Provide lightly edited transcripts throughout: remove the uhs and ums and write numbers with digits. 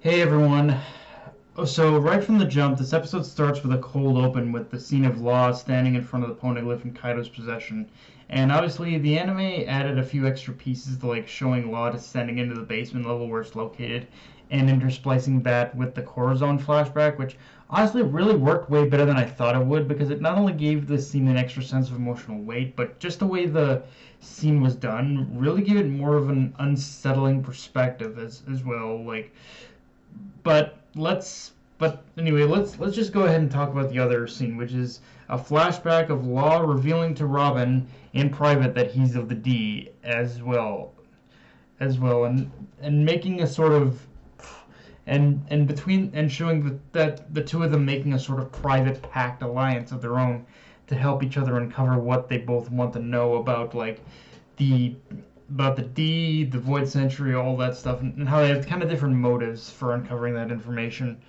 Hey everyone. So right from the jump, this episode starts with a cold open with the scene of Law standing in front of the poneglyph in Kaido's possession. And obviously the anime added a few extra pieces to like showing Law descending into the basement level where it's located and intersplicing that with the Corazon flashback, which honestly really worked way better than I thought it would because it not only gave the scene an extra sense of emotional weight, but just the way the scene was done really gave it more of an unsettling perspective as well. But anyway, let's just go ahead and talk about the other scene, which is a flashback of Law revealing to Robin in private that he's of the D as well, and making a sort of and between and showing that the two of them making a sort of private pact alliance of their own to help each other uncover what they both want to know about the about the D, the Void Century, all that stuff, and how they have kind of different motives for uncovering that information.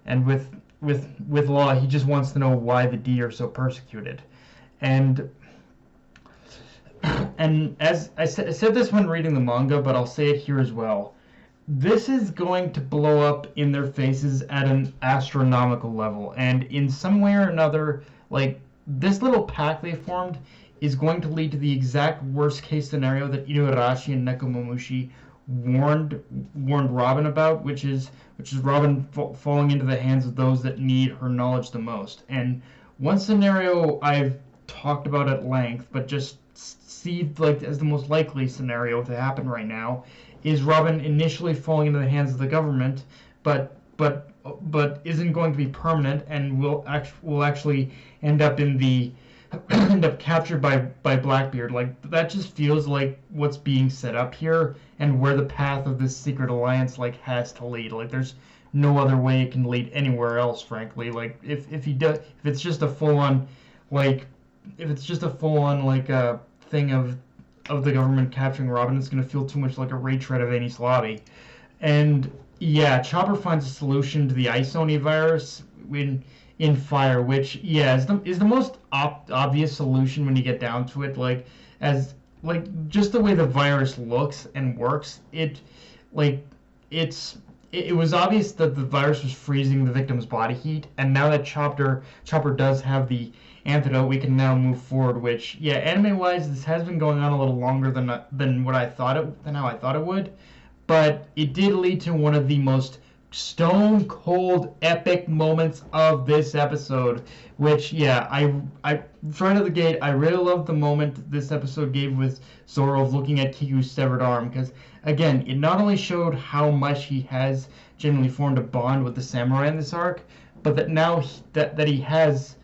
And with Law, he just wants to know why the D are so persecuted. And and as I said this when reading the manga, but I'll say it here as well. This is going to blow up in their faces at an astronomical level, and in some way or another, like this little pact they formed is going to lead to the exact worst case scenario that Inuarashi and Nekomamushi warned Robin about, which is Robin falling into the hands of those that need her knowledge the most. And one scenario I've talked about at length, but just see like as the most likely scenario to happen right now, is Robin initially falling into the hands of the government, but isn't going to be permanent and will actually end up captured by Blackbeard. Like that just feels like what's being set up here and where the path of this secret alliance has to lead. Like there's no other way it can lead anywhere else, frankly. Like if it's just a full on thing of the government capturing Robin, it's gonna feel too much like a retread of Enies Lobby. And yeah, Chopper finds a solution to the Isoni virus in Fire, which is the most obvious solution when you get down to it. Just the way the virus looks and works, it was obvious that the virus was freezing the victim's body heat, and now that Chopper does have the antidote, we can now move forward. Which anime wise, this has been going on a little longer than how I thought it would, but it did lead to one of the most stone cold epic moments of this episode, which I right out of the gate I really loved the moment this episode gave with Zoro looking at Kiku's severed arm, because again it not only showed how much he has genuinely formed a bond with the samurai in this arc, but that now that he has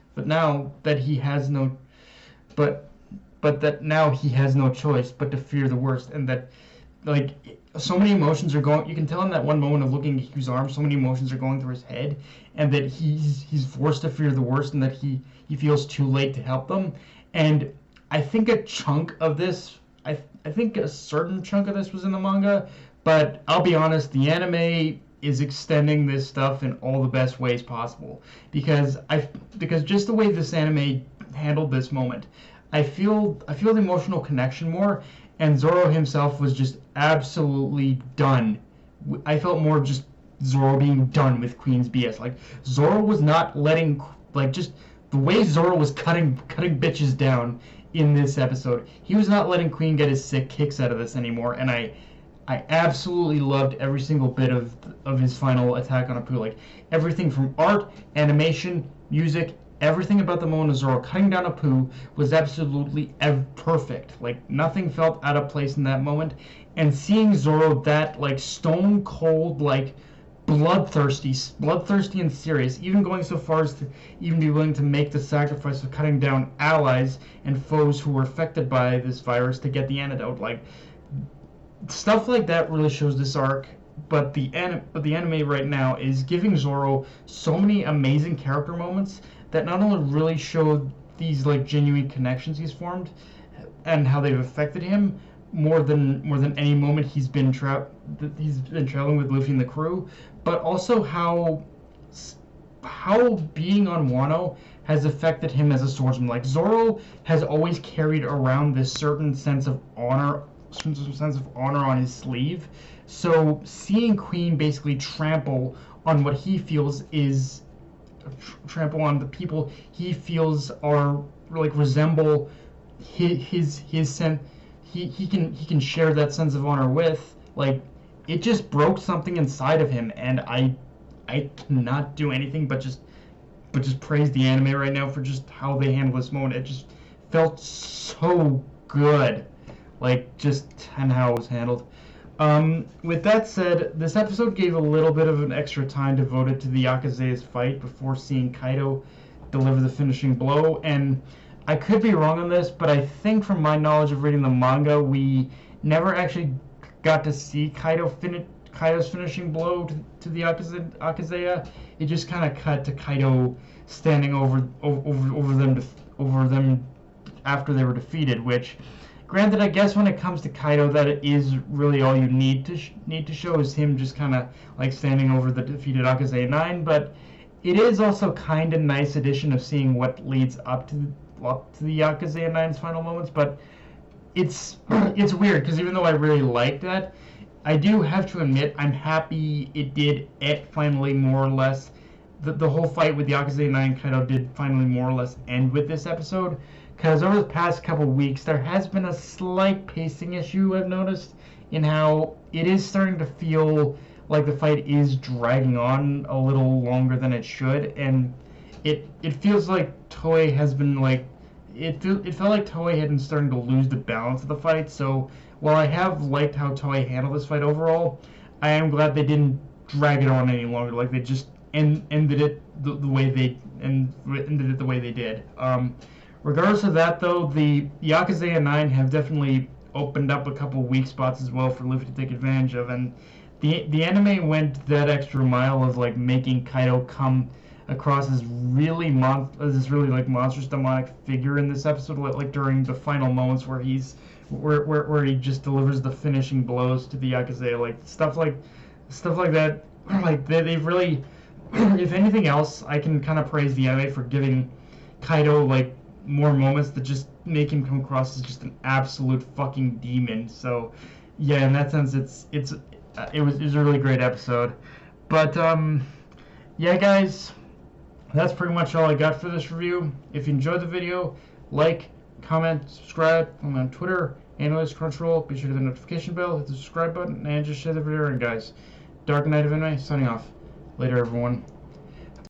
no choice but to fear the worst, and that so many emotions are going. You can tell in that one moment of looking at Hughes' arm, so many emotions are going through his head, and that he's forced to fear the worst, and that he feels too late to help them. And I think a chunk of this, I think a certain chunk of this was in the manga, but I'll be honest, the anime is extending this stuff in all the best ways possible, because just the way this anime handled this moment, I feel the emotional connection more. And Zoro himself was just absolutely done. I felt more of just Zoro being done with Queen's BS. Like Zoro was not letting, just the way Zoro was cutting bitches down in this episode. He was not letting Queen get his sick kicks out of this anymore. And I absolutely loved every single bit of his final attack on Apu. Like everything from art, animation, music. Everything about the moment of Zoro cutting down Apu was absolutely perfect. Like nothing felt out of place in that moment. And seeing Zoro that stone cold, bloodthirsty and serious, even going so far as to even be willing to make the sacrifice of cutting down allies and foes who were affected by this virus to get the antidote. Stuff like that really shows this arc. But the anime right now is giving Zoro so many amazing character moments that not only really show these genuine connections he's formed and how they've affected him more than any moment he's been traveling with Luffy and the crew, but also how being on Wano has affected him as a swordsman. Zoro has always carried around this certain sense of honor some sense of honor on his sleeve. So seeing Queen basically trample on what he feels is trample on the people he feels are like resemble his sense he can share that sense of honor with, like, it just broke something inside of him, and I cannot do anything but just praise the anime right now for just how they handle this moment. It just felt so good, like, just and how it was handled. With that said, this episode gave a little bit of an extra time devoted to the Yakaze's fight before seeing Kaido deliver the finishing blow, and I could be wrong on this, but I think from my knowledge of reading the manga, we never actually got to see Kaido's finishing blow to the Akazeya. It just kind of cut to Kaido standing over them after they were defeated, which, granted, I guess when it comes to Kaido, that is really all you need to show is him just kind of like standing over the defeated Akaze 9. But it is also kind of nice addition of seeing what leads up to the Akaze 9's final moments. But it's weird because even though I really like that, I do have to admit I'm happy it did finally more or less. The whole fight with the Akaze 9 Kaido did finally more or less end with this episode. Because over the past couple weeks, there has been a slight pacing issue I've noticed in how it is starting to feel like the fight is dragging on a little longer than it should, and it feels like Toei has been like it felt like Toei had been starting to lose the balance of the fight. So while I have liked how Toei handled this fight overall, I am glad they didn't drag it on any longer. Like they just ended it the way they ended it the way they did. Regardless of that, though, the Yakuza 9 have definitely opened up a couple weak spots as well for Luffy to take advantage of, and the anime went that extra mile of like making Kaido come across as this really like monstrous demonic figure in this episode, like during the final moments where where he just delivers the finishing blows to the Yakuza, like stuff like that. Like they've really, if anything else, I can kind of praise the anime for giving Kaido like more moments that just make him come across as just an absolute fucking demon. So yeah, in that sense, it was a really great episode. But yeah, guys, that's pretty much all I got for this review. If you enjoyed the video, like, comment, subscribe. I'm on Twitter, Analyst Crunchyroll. Be sure to hit the notification bell, hit the subscribe button, and just share the video. And guys, Dark Knight of Anime signing off. Later, everyone.